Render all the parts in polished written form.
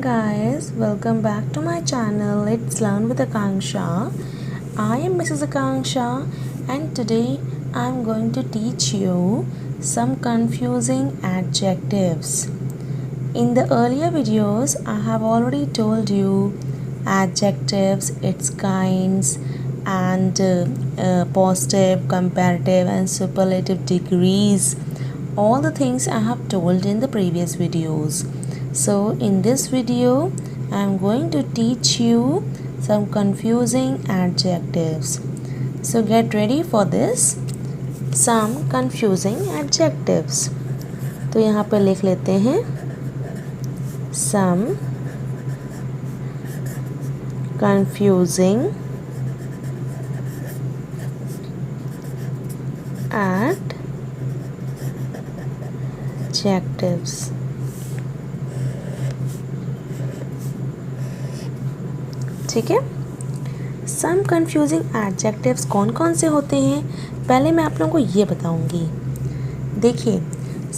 guys, welcome back to my channel. Let's learn with Akanksha. I am Mrs. Akanksha and today I am going to teach you some confusing adjectives. In the earlier videos, I have already told you adjectives, its kinds, and positive, comparative, and superlative degrees. All the things I have told in the previous videos. So in this video I am going to teach you some confusing adjectives. So get ready for this. Some confusing adjectives. तो यहाँ पे लिख लेते हैं some confusing adjectives. ठीक है, सम confusing adjectives कौन कौन से होते हैं पहले मैं आप लोगों को ये बताऊंगी. देखिए,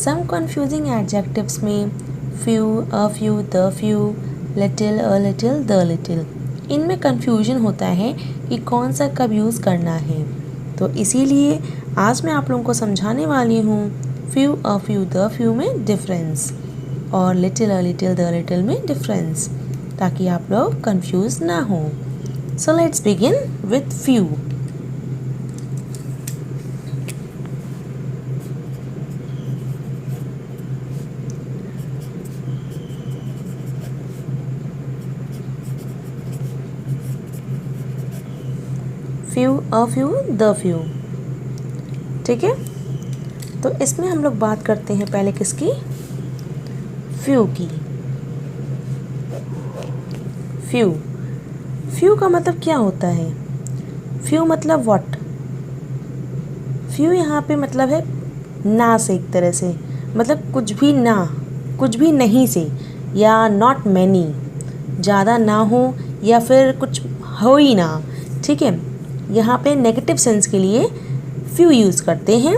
सम कन्फ्यूजिंग एडजेक्टिव्स में few, a few, the few, little, a little, the little, इनमें कन्फ्यूजन होता है कि कौन सा कब यूज़ करना है. तो इसीलिए आज मैं आप लोगों को समझाने वाली हूँ few, a few, the few में डिफरेंस और little, a little, the little में डिफरेंस, ताकि आप लोग कंफ्यूज ना हो. So let's begin with few. Few, a few, the few. ठीक है, तो इसमें हम लोग बात करते हैं पहले किसकी, फ्यू की. फ्यू, फ्यू का मतलब क्या होता है? फ्यू मतलब व्हाट. फ्यू यहाँ पे मतलब है ना से, एक तरह से मतलब कुछ भी ना, कुछ भी नहीं से, या नॉट मैनी, ज़्यादा ना हो या फिर कुछ हो ही ना. ठीक है, यहाँ पे नेगेटिव सेंस के लिए फ्यू यूज़ करते हैं.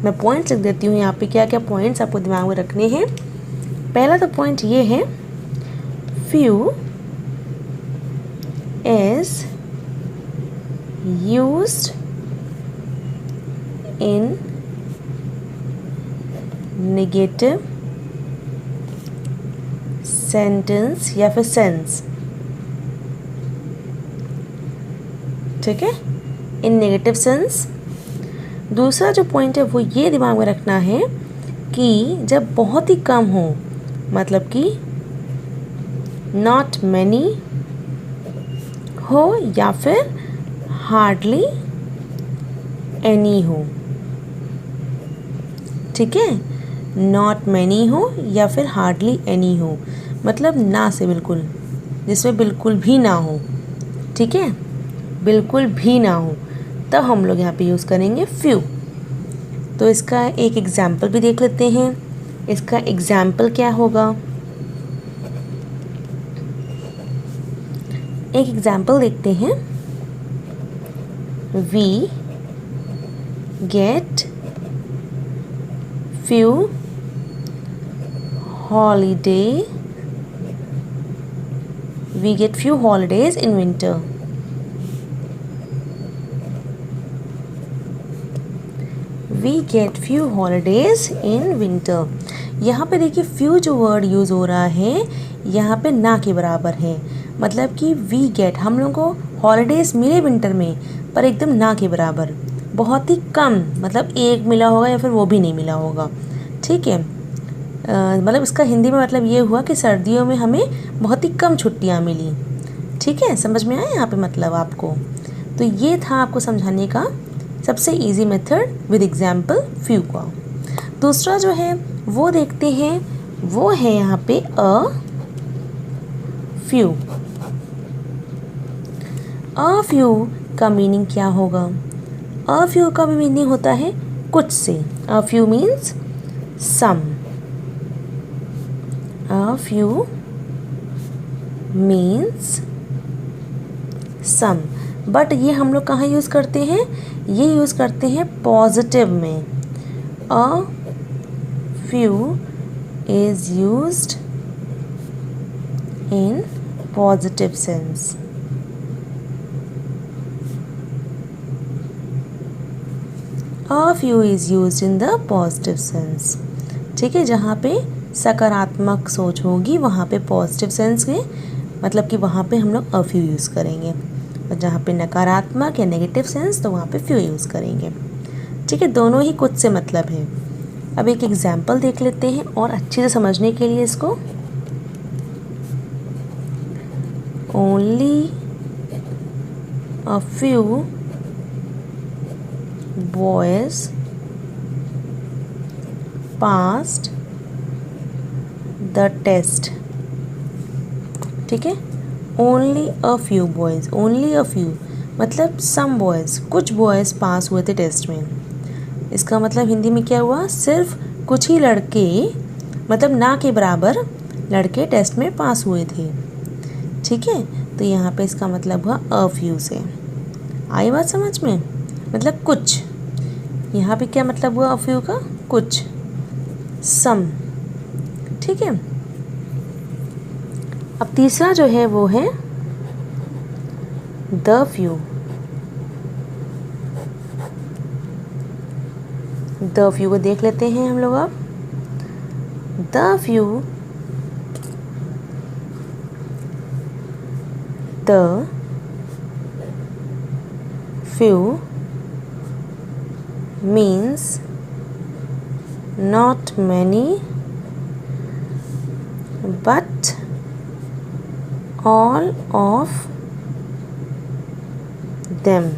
मैं पॉइंट्स लिख देती हूँ यहाँ पे, क्या क्या पॉइंट्स आपको दिमाग में रखने हैं. पहला तो पॉइंट ये है, few is used in negative sentence या फिर सेंस. ठीक है, इन नेगेटिव सेंस. दूसरा जो पॉइंट है वो ये दिमाग में रखना है कि जब बहुत ही कम हो, मतलब कि नॉट मैनी हो या फिर हार्डली एनी हो. ठीक है, नॉट मैनी हो या फिर हार्डली एनी हो, मतलब ना से बिल्कुल, जिसमें बिल्कुल भी ना हो. ठीक है, बिल्कुल भी ना हो, तब हम लोग यहाँ पे यूज़ करेंगे फ्यू. तो इसका एक एग्जाम्पल भी देख लेते हैं. इसका एग्जाम्पल क्या होगा, एक एग्जाम्पल देखते हैं. We get few holiday, we get few holidays in winter. We get few holidays in winter. यहाँ पे देखिए, फ्यू जो वर्ड यूज़ हो रहा है यहाँ पे ना के बराबर है. मतलब कि वी गेट, हम लोगों को हॉलीडेज़ मिले विंटर में, पर एकदम ना के बराबर, बहुत ही कम, मतलब एक मिला होगा या फिर वो भी नहीं मिला होगा. ठीक है, मतलब इसका हिंदी में मतलब ये हुआ कि सर्दियों में हमें बहुत ही कम छुट्टियाँ मिली. ठीक है, समझ में आया यहाँ पे मतलब आपको. तो ये था आपको समझाने का सबसे easy method with example few का. दूसरा जो है वो देखते हैं, वो है यहाँ पे अ फ्यू. अ फ्यू का मीनिंग क्या होगा? अ फ्यू का भी मीनिंग होता है कुछ से. A few means some. A few means some. But ये हम लोग कहाँ यूज़ करते हैं? ये यूज़ करते हैं पॉजिटिव में. A few is used in positive sense. A few is used in the positive sense. ठीक है, जहाँ पे सकारात्मक सोच होगी वहाँ पे पॉजिटिव सेंस में, मतलब कि वहाँ पे हम लोग अ फ्यू यूज़ करेंगे, और जहाँ पे नकारात्मक या नेगेटिव सेंस तो वहाँ पे फ्यू यूज़ करेंगे. ठीक है, दोनों ही कुछ से मतलब है. अब एक एग्जाम्पल देख लेते हैं और अच्छे से समझने के लिए इसको. Only a few boys passed the test. ठीक है, only a few boys, only a few मतलब सम बॉयज़, कुछ बॉयज़ पास हुए थे टेस्ट में. इसका मतलब हिंदी में क्या हुआ, सिर्फ कुछ ही लड़के, मतलब ना के बराबर लड़के टेस्ट में पास हुए थे. ठीक है, तो यहाँ पे इसका मतलब हुआ अ फ्यू से. आई बात समझ में, मतलब कुछ. यहाँ पे क्या मतलब हुआ अ फ्यू का, कुछ, सम. ठीक है, अब तीसरा जो है वो है द फ्यू. द फ्यू को देख लेते हैं हम लोग. अब the few, the few means not many but all of them.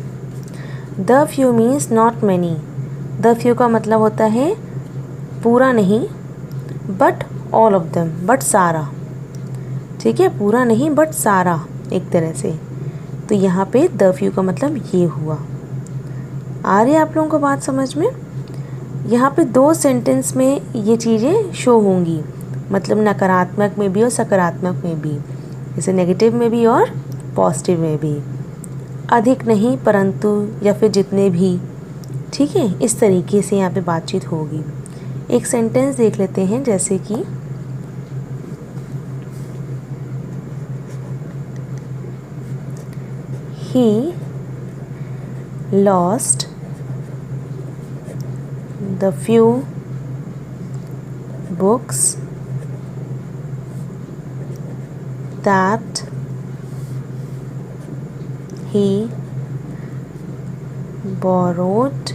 The few means not many. The few का मतलब होता है पूरा नहीं, but all of them, but सारा. ठीक है, पूरा नहीं but सारा एक तरह से. तो यहाँ पे the few का मतलब ये हुआ. आ रही है आप लोगों को बात समझ में. यहाँ पे दो सेंटेंस में ये चीज़ें शो होंगी, मतलब नकारात्मक में भी और सकारात्मक में भी, जैसे नेगेटिव में भी और पॉजिटिव में भी. अधिक नहीं परंतु या फिर जितने भी. ठीक है, इस तरीके से यहाँ पे बातचीत होगी. एक सेंटेंस देख लेते हैं, जैसे कि he lost the few books that he borrowed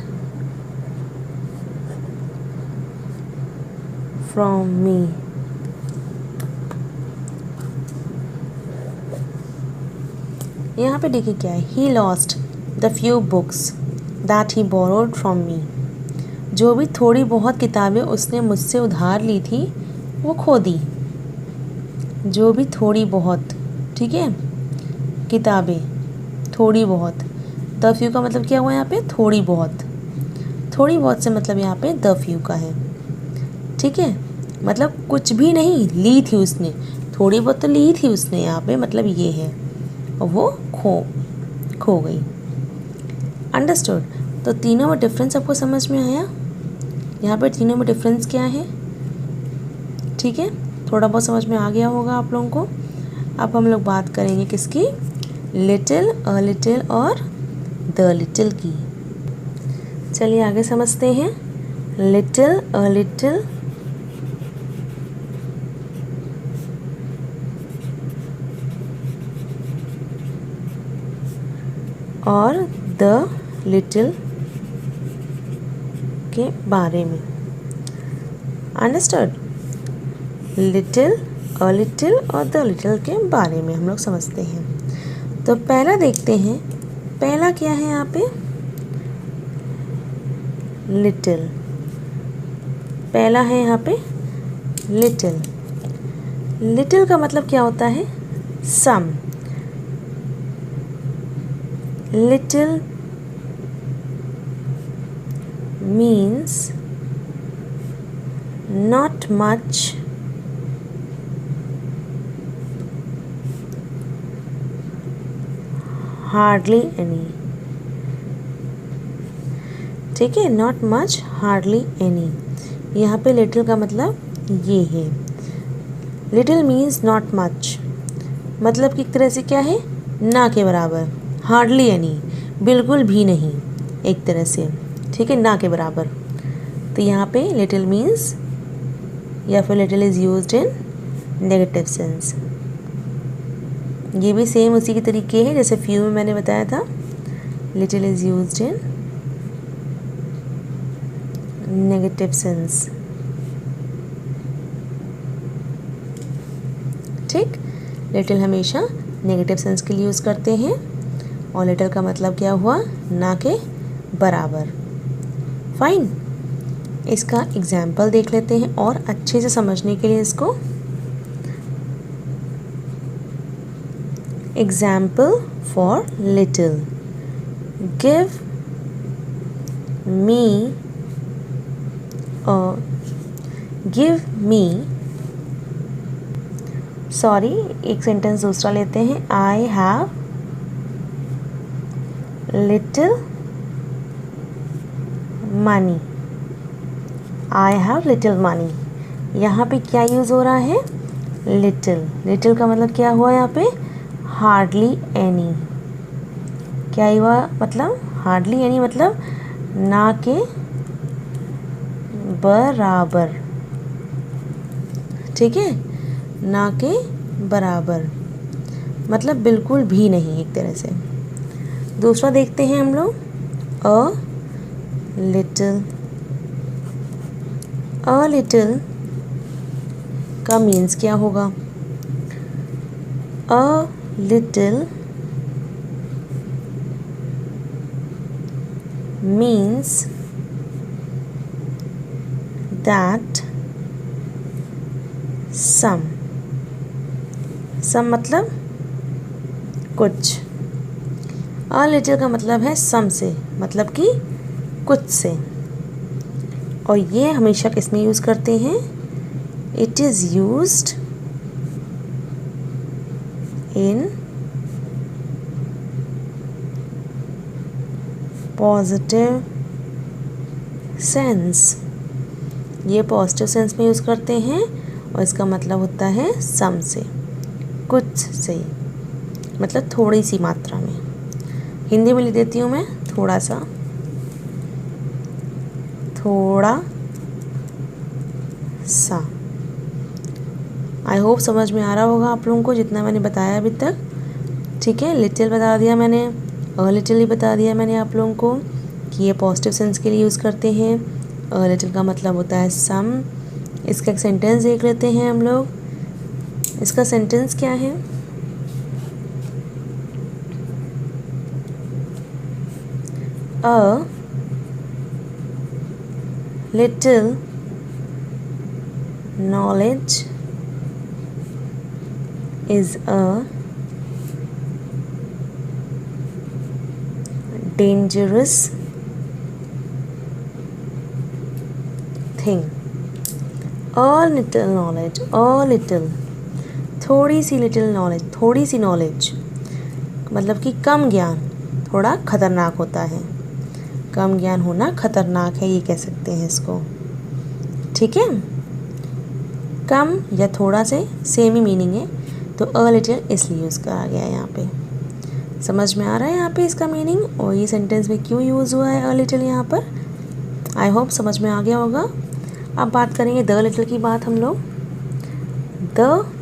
from me. यहाँ पे देखिए क्या है, he lost the few books that he borrowed from me. जो भी थोड़ी बहुत किताबें उसने मुझसे उधार ली थी वो खो दी. जो भी थोड़ी बहुत, ठीक है, किताबें थोड़ी बहुत. द फ्यू का मतलब क्या हुआ यहाँ पे, थोड़ी बहुत. थोड़ी बहुत से मतलब यहाँ पे द फ्यू का है. ठीक है, मतलब कुछ भी नहीं ली थी उसने, थोड़ी बहुत तो ली थी उसने यहाँ पे, मतलब ये है, और वो खो गई. अंडरस्टूड. तो तीनों में डिफरेंस आपको समझ में आया. यहाँ पर तीनों में डिफरेंस क्या है. ठीक है, थोड़ा बहुत समझ में आ गया होगा आप लोगों को. अब हम लोग बात करेंगे किसकी, लिटिल, अ लिटिल और द लिटिल की. चलिए आगे समझते हैं. लिटिल, अ लिटिल, और द लिटिल के बारे में. अंडरस्टूड. लिटिल, अ लिटिल और द लिटिल के बारे में हम लोग समझते हैं. तो पहला देखते हैं, पहला क्या है यहाँ पे, लिटिल. पहला है यहाँ पे लिटिल. लिटिल का मतलब क्या होता है, some. Little means not much hardly any. ठीक है, नॉट मच हार्डली एनी. यहाँ पे लिटिल का मतलब ये है. लिटिल मीन्स नॉट मच, मतलब कि एक तरह से क्या है, ना के बराबर, हार्डली एनी, बिल्कुल भी नहीं, एक तरह से, ठीक है, ना के बराबर। तो यहाँ पे लिटिल मीन्स या फिर little is used in negative sense. ये भी सेम उसी के तरीके है जैसे फ्यू में मैंने बताया था, little is used in negative sense. ठीक, लिटिल हमेशा नेगेटिव सेंस के लिए यूज़ करते हैं और लिटिल का मतलब क्या हुआ, ना के बराबर। फाइन, इसका एग्जाम्पल देख लेते हैं और अच्छे से समझने के लिए इसको। Example for little, give me sorry, एक सेंटेंस दूसरा लेते हैं। I have little money, I have little money. यहाँ पे क्या यूज़ हो रहा है, लिटिल। लिटिल का मतलब क्या हुआ यहाँ पे, हार्डली एनी। क्या हुआ, मतलब हार्डली एनी, मतलब ना के बराबर, ठीक है, ना के बराबर, मतलब बिल्कुल भी नहीं, एक तरह से। दूसरा देखते हैं हम लोग, लिटिल। अ लिटिल का मीन्स क्या होगा, a little means that some मतलब कुछ। अ लिटिल का मतलब है सम से, मतलब कि कुछ से। और ये हमेशा किस में यूज़ करते हैं, it is used in positive sense. ये पॉजिटिव सेंस में यूज़ करते हैं और इसका मतलब होता है सम से, कुछ से, मतलब थोड़ी सी मात्रा में। हिंदी में लिख देती हूँ मैं, थोड़ा सा, थोड़ा सा। आई होप समझ में आ रहा होगा आप लोगों को जितना मैंने बताया अभी तक। ठीक है, लिटिल बता दिया मैंने, अ लिटिल ही बता दिया मैंने आप लोगों को कि ये पॉजिटिव सेंस के लिए यूज़ करते हैं। अ लिटिल का मतलब होता है सम। इसका एक सेंटेंस देख लेते हैं हम लोग। इसका सेंटेंस क्या है, a little knowledge is a dangerous thing. A little knowledge, a little, थोड़ी सी, लिटिल नॉलेज, थोड़ी सी नॉलेज, मतलब कि कम ज्ञान थोड़ा खतरनाक होता है। कम ज्ञान होना खतरनाक है, ये कह सकते हैं इसको। ठीक है, कम या थोड़ा से सेम ही मीनिंग है, तो अ लिटिल इसलिए यूज़ करा गया है यहाँ पे। समझ में आ रहा है यहाँ पे इसका मीनिंग और ये सेंटेंस में क्यों यूज़ हुआ है अ लिटिल यहाँ पर। आई होप समझ में आ गया होगा। अब बात करेंगे द लिटिल की बात हम लोग। द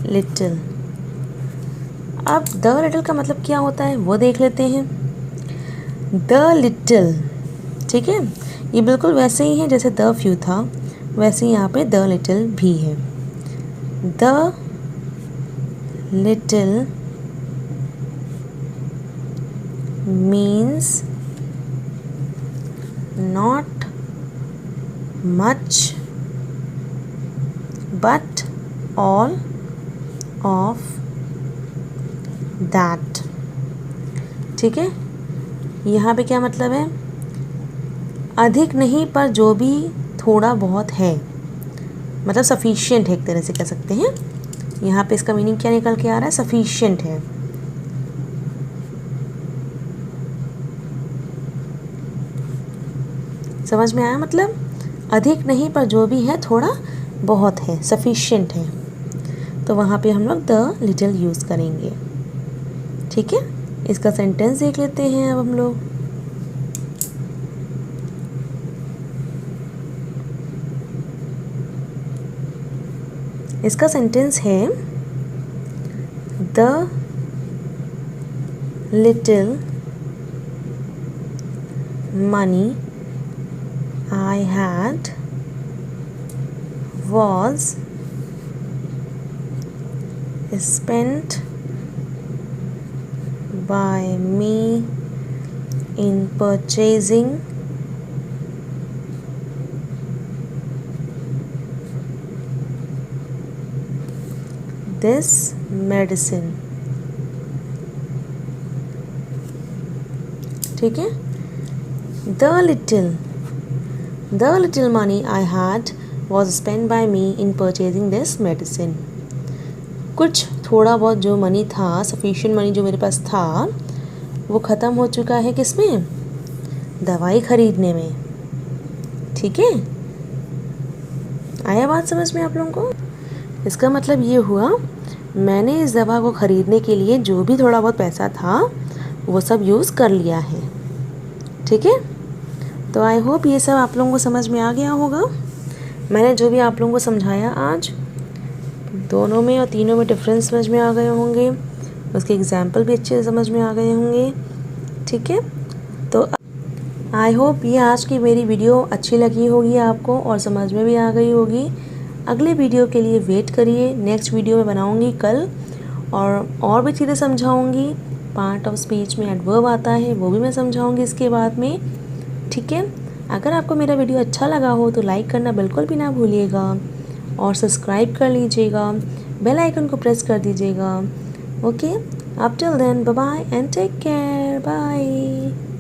लिटिल, अब द लिटिल का मतलब क्या होता है वो देख लेते हैं। द लिटिल, ठीक है, ये बिल्कुल वैसे ही है जैसे द फ्यू था, वैसे ही यहाँ पे द लिटिल भी है। The little means not much but all of that। ठीक है, यहाँ पे क्या मतलब है, अधिक नहीं पर जो भी थोड़ा बहुत है, मतलब सफिशिएंट है, एक तरह से कह सकते हैं। यहाँ पे इसका मीनिंग क्या निकल के आ रहा है, सफिशिएंट है। समझ में आया, मतलब अधिक नहीं पर जो भी है थोड़ा बहुत है, सफिशिएंट है। तो वहाँ पे हम लोग द लिटिल यूज़ करेंगे। ठीक है, इसका सेंटेंस देख लेते हैं अब हम लोग। इसका सेंटेंस है the little money I had was spent by me in purchasing this medicine। ठीक है, the little money I had was spent by me in purchasing this medicine। कुछ थोड़ा बहुत जो मनी था, सफिशिएंट मनी जो मेरे पास था, वो ख़त्म हो चुका है किसमें? दवाई खरीदने में। ठीक है, आया बात समझ में आप लोगों को? इसका मतलब ये हुआ, मैंने इस दवा को ख़रीदने के लिए जो भी थोड़ा बहुत पैसा था वो सब यूज़ कर लिया है। ठीक है, तो आई होप ये सब आप लोगों को समझ में आ गया होगा। मैंने जो भी आप लोगों को समझाया आज, दोनों में और तीनों में डिफरेंस समझ में आ गए होंगे, उसके एग्जाम्पल भी अच्छे से समझ में आ गए होंगे। ठीक है, तो आई होप ये आज की मेरी वीडियो अच्छी लगी होगी आपको और समझ में भी आ गई होगी। अगले वीडियो के लिए वेट करिए, नेक्स्ट वीडियो में बनाऊंगी कल, और भी चीज़ें समझाऊंगी। पार्ट ऑफ स्पीच में एडवर्ब आता है, वो भी मैं समझाऊंगी इसके बाद में। ठीक है, अगर आपको मेरा वीडियो अच्छा लगा हो तो लाइक करना बिल्कुल भी ना भूलिएगा और सब्सक्राइब कर लीजिएगा, बेल आइकन को प्रेस कर दीजिएगा। Okay, up till then, bye bye and take care, bye.